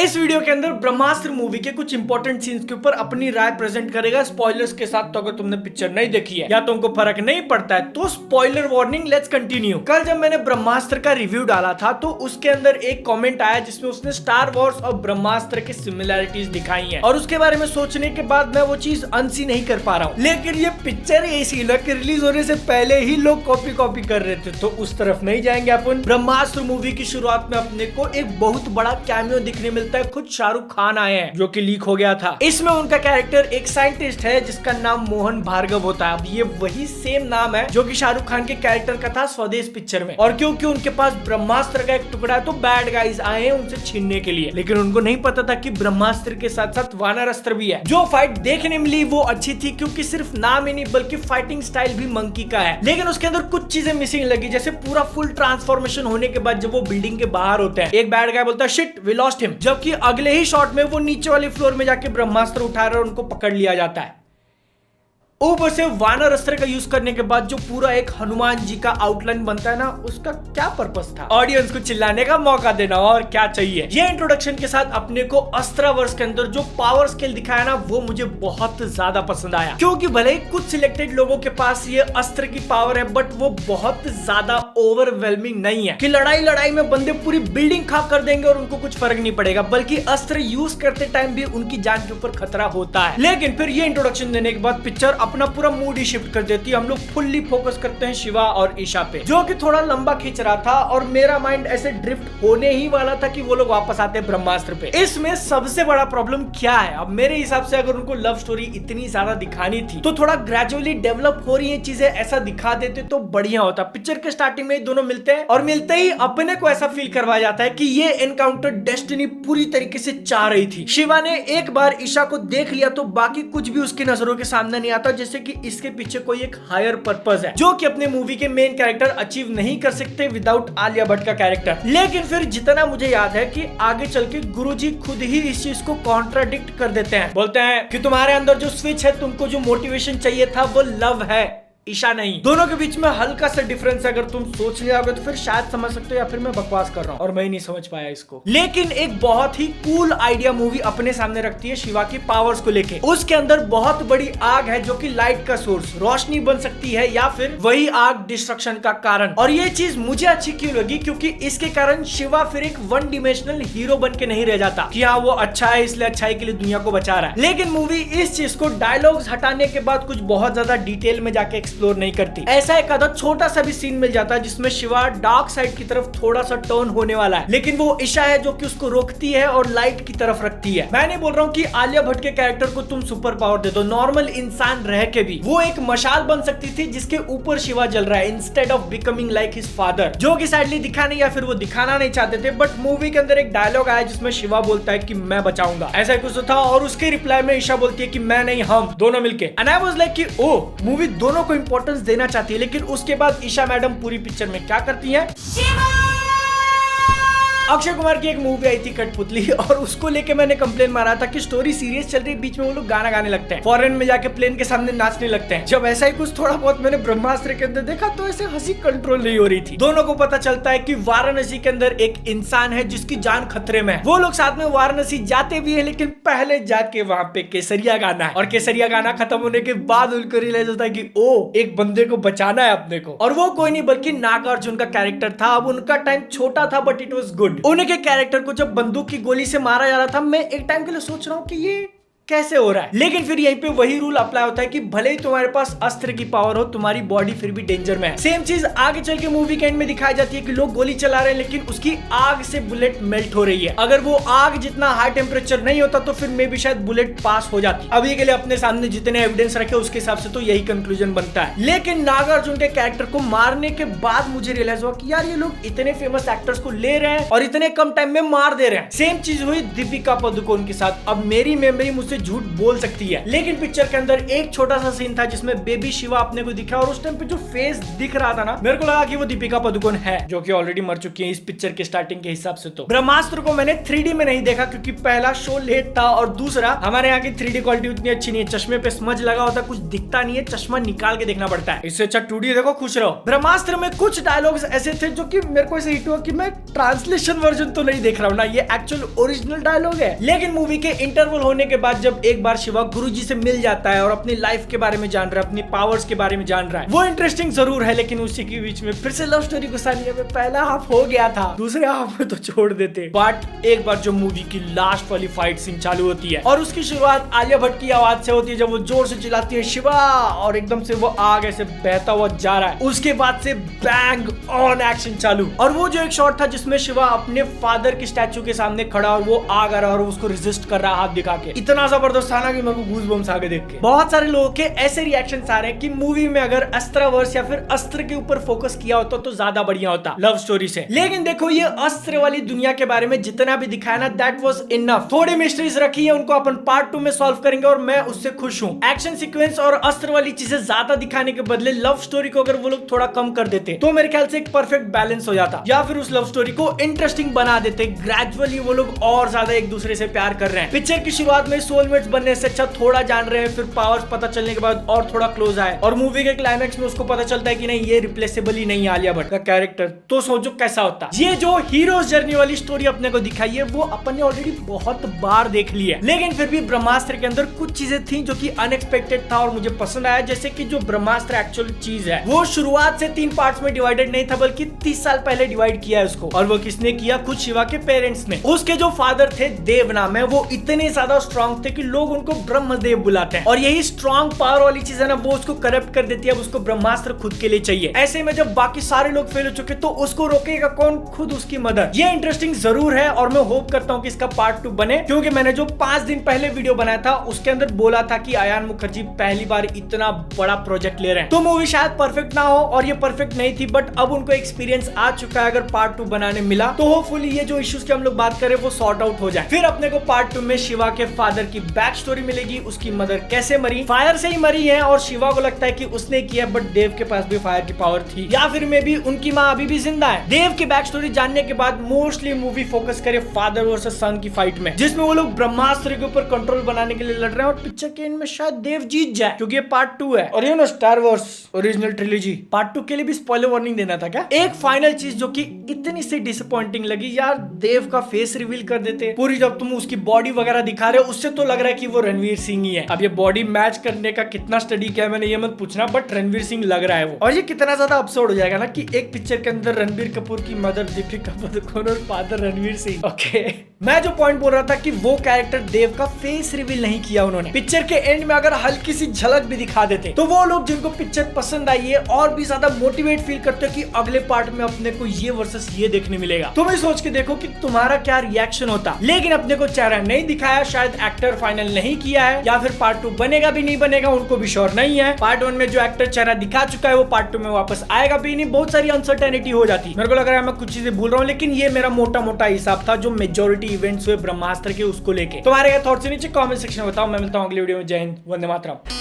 इस वीडियो के अंदर ब्रह्मास्त्र मूवी के कुछ इंपॉर्टेंट सीन्स के ऊपर अपनी राय प्रेजेंट करेगा स्पॉयलर्स के साथ। तो अगर तुमने पिक्चर नहीं देखी है या तुमको फर्क नहीं पड़ता है तो स्पॉइलर वार्निंग, लेट्स कंटिन्यू। कल जब मैंने ब्रह्मास्त्र का रिव्यू डाला था तो उसके अंदर एक कमेंट आया जिसमें उसने स्टार वॉर्स और ब्रह्मास्त्र की सिमिलैरिटीज दिखाई हैं और उसके बारे में सोचने के बाद मैं वो चीज अनसी नहीं कर पा रहा हूँ। लेकिन ये पिक्चर ऐसी है कि रिलीज होने से पहले ही लोग कॉपी कर रहे थे, तो उस तरफ नहीं जाएंगे अपन। ब्रह्मास्त्र मूवी की शुरुआत में अपने को एक बहुत बड़ा कैमियो दिखने मिलता है, खुद शाहरुख खान आए हैं जो कि लीक हो गया था। इसमें उनका कैरेक्टर एक साइंटिस्ट है जिसका नाम मोहन भार्गव होता है। अब ये वही सेम नाम है जो कि शाहरुख खान के कैरेक्टर का था स्वदेश पिक्चर में। और क्योंकि उनके पास ब्रह्मास्त्र का एक टुकड़ा है तो बैड गाइज आए हैं उनसे छीनने के लिए, लेकिन उनको नहीं पता था कि ब्रह्मास्त्र के साथ साथ वानर अस्त्र भी है। जो फाइट देखने मिली वो अच्छी थी क्योंकि सिर्फ नाम ही नहीं बल्कि फाइटिंग स्टाइल भी मंकी का है, लेकिन उसके अंदर कुछ चीजें मिसिंग लगी। जैसे पूरा फुल ट्रांसफॉर्मेशन होने के बाद जब वो बिल्डिंग के बाहर होते हैं, एक बैड गाय बोलता है शिट वी लॉस्ट हिम, जबकि अगले ही शॉट में वो नीचे वाले फ्लोर में जाके ब्रह्मास्त्र उठा रहे और उनको पकड़ लिया जाता है। ऊपर से वानर अस्त्र का यूज करने के बाद जो पूरा एक हनुमान जी का आउटलाइन बनता है ना, उसका क्या पर्पस था? ऑडियंस को चिल्लाने का मौका देना, और क्या चाहिए। ये इंट्रोडक्शन के साथ अपने को अस्त्रवर्ष के अंदर जो पावर स्केल दिखाया ना वो मुझे बहुत ज्यादा पसंद आया, क्योंकि भले ही कुछ सिलेक्टेड लोगों के पास ये अस्त्र की पावर है बट वो बहुत ज्यादा ओवरवेलमिंग नहीं है कि लड़ाई में बंदे पूरी बिल्डिंग खाक कर देंगे और उनको कुछ फर्क नहीं पड़ेगा, बल्कि अस्त्र यूज करते टाइम भी उनकी जान के ऊपर खतरा होता है। लेकिन फिर ये इंट्रोडक्शन देने के बाद पिक्चर अपना पूरा मूड ही शिफ्ट कर देती है। हम लोग फुल्ली फोकस करते हैं शिवा और ईशा पे, जो कि थोड़ा लंबा खींच रहा था और मेरा माइंड ऐसे ड्रिफ्ट होने ही वाला था कि वो लोग वापस आते हैं ब्रह्मास्त्र पे। इसमें सबसे बड़ा प्रॉब्लम क्या है? अब मेरे हिसाब से अगर उनको लव स्टोरी इतनी ज्यादा दिखानी थी तो थोड़ा ग्रेजुअली डेवलप हो रही है चीजें ऐसा दिखा देते तो बढ़िया होता। पिक्चर के स्टार्टिंग में दोनों मिलते हैं और मिलते ही अपने को ऐसा फील करवाया जाता है कि ये एनकाउंटर डेस्टिनी पूरी तरीके से चाह रही थी। शिवा ने एक बार ईशा को देख लिया तो बाकी कुछ भी उसकी नजरों के सामने नहीं आता, जैसे कि इसके पीछे कोई एक हायर पर्पस है जो कि अपने मूवी के मेन कैरेक्टर अचीव नहीं कर सकते विदाउट आलिया भट्ट का कैरेक्टर। लेकिन फिर जितना मुझे याद है कि आगे चल के गुरुजी खुद ही इस चीज को कॉन्ट्राडिक्ट कर देते हैं, बोलते हैं कि तुम्हारे अंदर जो स्विच है, तुमको जो मोटिवेशन चाहिए था वो लव है, ईशा नहीं। दोनों के बीच में हल्का सा डिफरेंस है, अगर तुम सोच लिया होगा तो फिर शायद समझ सकते हो, या फिर मैं बकवास कर रहा हूँ और मैं ही नहीं समझ पाया इसको। लेकिन एक बहुत ही कूल आइडिया मूवी अपने सामने रखती है शिवा की पावर्स को लेके। उसके अंदर बहुत बड़ी आग है जो कि लाइट का सोर्स, रोशनी बन सकती है या फिर वही आग डिस्ट्रक्शन का कारण। और ये चीज मुझे अच्छी क्यों लगी? क्योंकि इसके कारण शिवा फिर एक वन डिमेंशनल हीरो बन के नहीं रह जाता कि हाँ वो अच्छा है इसलिए अच्छाई के लिए दुनिया को बचा रहा है। लेकिन मूवी इस चीज को डायलॉग्स हटाने के बाद कुछ बहुत ज्यादा डिटेल में जाके एक्सप्लोर नहीं करती। ऐसा एक आधा छोटा सा भी सीन मिल जाता है जिसमें शिवा डार्क साइड की तरफ थोड़ा सा टर्न होने वाला है, लेकिन वो ईशा है जो कि उसको रोकती है और लाइट की तरफ रखती है। मैं नहीं बोल रहा हूँ कि आलिया भट्ट के कैरेक्टर को तुम सुपर पावर दे दो, नॉर्मल इंसान रह के भी वो एक मशाल बन सकती थी जिसके ऊपर शिवा जल रहा है instead of becoming like his father, जो कि सैडली दिखा नहीं या फिर वो दिखाना नहीं चाहते थे। बट मूवी के अंदर एक डायलॉग आया जिसमें शिवा बोलता है कि मैं बचाऊंगा, ऐसा कुछ था, और उसके रिप्लाई में ईशा बोलती है कि मैं नहीं हम दोनों मिलके। एंड आई वाज लाइक कि ओ मूवी दोनों को इंपॉर्टेंस देना चाहती है। लेकिन उसके बाद ईशा मैडम पूरी पिक्चर में क्या करती है? अक्षय कुमार की एक मूवी आई थी कठपुतली और उसको लेके मैंने कंप्लेन मारा था कि स्टोरी सीरियस चल रही, बीच में वो लोग गाना गाने लगते हैं, फॉरेन में जाके प्लेन के सामने नाचने लगते हैं। जब ऐसा ही कुछ थोड़ा बहुत मैंने ब्रह्मास्त्र के अंदर देखा तो ऐसे हंसी कंट्रोल नहीं हो रही थी। दोनों को पता चलता है कि वाराणसी के अंदर एक इंसान है जिसकी जान खतरे में है। वो लोग साथ में वाराणसी जाते भी है, लेकिन पहले जाके वहां पे केसरिया गाना है और केसरिया गाना खत्म होने के बाद उनको रियलाइज होता है कि ओ एक बंदे को बचाना है अपने को, और वो कोई नहीं बल्कि नागार्जुन का कैरेक्टर था। अब उनका टाइम छोटा था बट इट वॉज गुड। उनके कैरेक्टर को जब बंदूक की गोली से मारा जा रहा था, मैं एक टाइम के लिए सोच रहा हूँ कि ये कैसे हो रहा है। लेकिन फिर यहीं पे वही रूल अप्लाई होता है कि भले ही तुम्हारे पास अस्त्र की पावर हो, तुम्हारी बॉडी फिर भी डेंजर में है। सेम चीज आगे चल के मूवी के एंड में दिखाई जाती है कि लोग गोली चला रहे हैं लेकिन उसकी आग से बुलेट मेल्ट हो रही है। अगर वो आग जितना हाई टेम्परेचर नहीं होता तो फिर मे भी शायद बुलेट पास हो जाती। अभी के लिए अपने सामने जितने एविडेंस रखे उसके हिसाब से तो यही कंक्लूजन बनता है। लेकिन नागार्जुन के कैरेक्टर को मारने के बाद मुझे रियलाइज हुआ कि यार ये लोग इतने फेमस एक्टर्स को ले रहे हैं और इतने कम टाइम में मार दे रहे हैं। सेम चीज हुई दीपिका पादुकोण के साथ। अब मेरी मेमोरी मुझसे मुझसे झूठ बोल सकती है। लेकिन पिक्चर के अंदर एक छोटा सा सीन था जिसमें बेबी शिवा अपने को दिखा और उस टाइम पे जो फेस दिख रहा था ना, मेरे को लगा कि वो दीपिका पादुकोण है, जो कि ऑलरेडी मर चुकी है इस पिक्चर के स्टार्टिंग के हिसाब से। तो ब्रह्मास्त्र को मैंने 3D में नहीं देखा क्योंकि पहला शो लेट था और दूसरा हमारे यहाँ की 3D क्वालिटी उतनी अच्छी नहीं है। चश्मे पे स्मज लगा होता, कुछ दिखता नहीं है, चश्मा निकाल के देखना पड़ता है। इससे अच्छा 2D देखो, खुश रहो। ब्रह्मास्त्र में कुछ डायलॉग्स ऐसे थे जो कि मेरे को ऐसे हिट हुआ कि मैं ट्रांसलेशन वर्जन तो नहीं देख रहा हूँ ना, ये एक्चुअल ओरिजिनल डायलॉग है। लेकिन मूवी के इंटरवल होने के बाद जब एक बार शिवा गुरुजी से मिल जाता है और अपनी लाइफ के बारे में जान रहा है, अपनी पावर्स के बारे में जान रहा है, वो इंटरेस्टिंग जरूर है। लेकिन उसी के बीच में फिर से लव स्टोरी घुसा लिया। पहला हाफ हो गया था, दूसरे हाफ में तो छोड़ देते। बट एक बार जो मूवी की लास्ट वाली फाइट सीन चालू होती है और उसकी शुरुआत आलिया भट्ट की आवाज से होती है, जब वो जोर से चिल्लाती है शिवा और एकदम से वो आग ऐसे बहता हुआ जा रहा है। उसके बाद से बैंग ऑन एक्शन चालू। और वो जो एक शॉट था जिसमें शिवा अपने फादर की स्टैचू के सामने खड़ा और वो आग आ रहा और उसको रेजिस्ट कर रहा हाथ दिखा के, इतना जबरदस्त था ना कि मेरे को गूज़बम्स आ गए देख के। बहुत सारे लोगों के ऐसे रिएक्शंस आ रहे हैं कि मूवी में अगर अस्त्रवर्ष या फिर अस्त्र के ऊपर फोकस किया होता तो ज्यादा बढ़िया होता लव स्टोरी से। लेकिन देखो, ये अस्त्र वाली दुनिया के बारे में जितना भी दिखाया ना, दैट वाज इनफ। थोड़ी मिस्ट्रीज रखी है, उनको अपन पार्ट 2 में सॉल्व करेंगे और मैं उससे खुश हूँ। एक्शन सीक्वेंस और अस्त्र वाली चीजें ज्यादा दिखाने के बदले लव स्टोरी को अगर वो लोग थोड़ा कम कर देते तो मेरे ख्याल से एक परफेक्ट बैलेंस हो जाता, या फिर उस लव स्टोरी को इंटरेस्टिंग बना देते। ग्रेजुअली वो लोग और ज्यादा एक दूसरे से प्यार कर रहे हैं। पिक्चर की शुरुआत में सोलमेट्स बनने से अच्छा थोड़ा जान रहे हैं, फिर पावर्स पता चलने के बाद और थोड़ा क्लोज आए और मूवी के क्लाइमैक्स में उसको पता चलता है कि नहीं, ये रिप्लेसेबल ही नहीं है आलिया भट्ट का कैरेक्टर। तो सोचो कैसा होता। ये जो हीरोज जर्नी वाली स्टोरी अपने को दिखाई है वो अपन ने ऑलरेडी बहुत बार देख ली है, लेकिन फिर भी ब्रह्मास्त्र के अंदर कुछ चीजें थी जो कि अनएक्सपेक्टेड था और मुझे पसंद आया। जैसे कि जो ब्रह्मास्त्र एक्चुअल चीज है वो शुरुआत से 3 पार्ट्स में डिवाइडेड नहीं था, बल्कि 30 साल पहले डिवाइड किया है उसको। और वो किसने किया? खुद शिवा के पेरेंट्स ने। उसके जो फादर थे, देव नाम है, वो इतने ज्यादा स्ट्रॉन्ग थे कि लोग उनको ब्रह्मदेव बुलाते हैं। और यही स्ट्रॉन्ग पावर वाली चीज है ना, वो उसको करप्ट कर देती है। अब उसको ब्रह्मास्त्र खुद के लिए चाहिए। ऐसे में जब बाकी सारे लोग फेल हो चुके तो उसको रोकेगा कौन? खुद उसकी मदर। ये इंटरेस्टिंग जरूर है और मैं होप करता हूँ कि इसका पार्ट 2 बने, क्योंकि मैंने जो 5 दिन पहले वीडियो बनाया था उसके अंदर बोला था कि आयान मुखर्जी पहली बार इतना बड़ा प्रोजेक्ट ले रहे हैं। तो मूवी शायद परफेक्ट ना हो और ये परफेक्ट नहीं थी, बट अब उनको एक्सपीरियंस आ चुका है। अगर पार्ट 2 बनाने मिला तो होपफुली ये जो इश्यूज की हम लोग बात करें वो सॉर्ट आउट हो जाए। फिर अपने को पार्ट 2 में शिवा के फादर की बैक स्टोरी मिलेगी। उसकी मदर कैसे मरी, फायर से ही मरी है और शिवा को लगता है कि उसने किया, बट देव के पास भी फायर की पावर थी, या फिर मे बी उनकी माँ अभी भी जिंदा है। देव की बैक स्टोरी जानने के बाद मोस्टली मूवी फोकस करे फादर वर्सेस सन की फाइट में, जिसमें वो लोग ब्रह्मास्त्र के ऊपर कंट्रोल बनाने के लिए लड़ रहे हैं और पिक्चर के एंड में शायद देव जीत जाए, क्योंकि ये पार्ट 2 है। और ये ना star Wars original trilogy part 2 के लिए भी स्पॉइलर वार्निंग देना था क्या? एक फाइनल चीज जो कि इतनी सी डिसअपॉइंटिंग लगी यार, देव का फेस रिवील कर देते पूरी। जब तुम उसकी बॉडी वगैरह दिखा रहे हो उससे तो लग रहा है कि वो रणवीर सिंह ही है। अब ये बॉडी मैच करने का कितना स्टडी किया मैंने ये मत पूछना, बट रणवीर सिंह लग रहा है वो। और ये कितना ज्यादा अब्सर्ड हो जाएगा ना कि एक पिक्चर के अंदर रणबीर कपूर की मदर दीपिका पादुकोण और फादर रणवीर सिंह। ओके, मैं जो पॉइंट बोल रहा था कि वो कैरेक्टर देव का फेस रिवील नहीं किया उन्होंने। पिक्चर के एंड में अगर हल्की सी झलक भी दिखा देते तो वो लोग जिनको पिक्चर पसंद आई है और भी ज्यादा मोटिवेट फील करते हो कि अगले पार्ट में अपने को ये वर्सेस ये देखने मिलेगा। तुम ही सोच के देखो कि तुम्हारा क्या रिएक्शन होता। लेकिन अपने को चेहरा नहीं दिखाया, शायद एक्टर फाइनल नहीं किया है, या फिर पार्ट 2 बनेगा भी नहीं बनेगा उनको भी श्योर नहीं है। पार्ट 1 में जो एक्टर चेहरा दिखा चुका है वो पार्ट 2 में वापस आएगा भी नहीं, बहुत सारी अनसर्टेनिटी हो जाती। मेरे को लग रहा है मैं कुछ चीजें भूल रहा हूँ, लेकिन ये मेरा मोटा मोटा हिसाब था जो मेजोरिटी इवेंट्स हुए ब्रह्मास्त्र के उसको लेके। तुम्हारे थॉट्स नीचे कमेंट सेक्शन में बताओ। मैं मिलता हूँ अगले वीडियो में। जय हिंद, वंदे मातरम।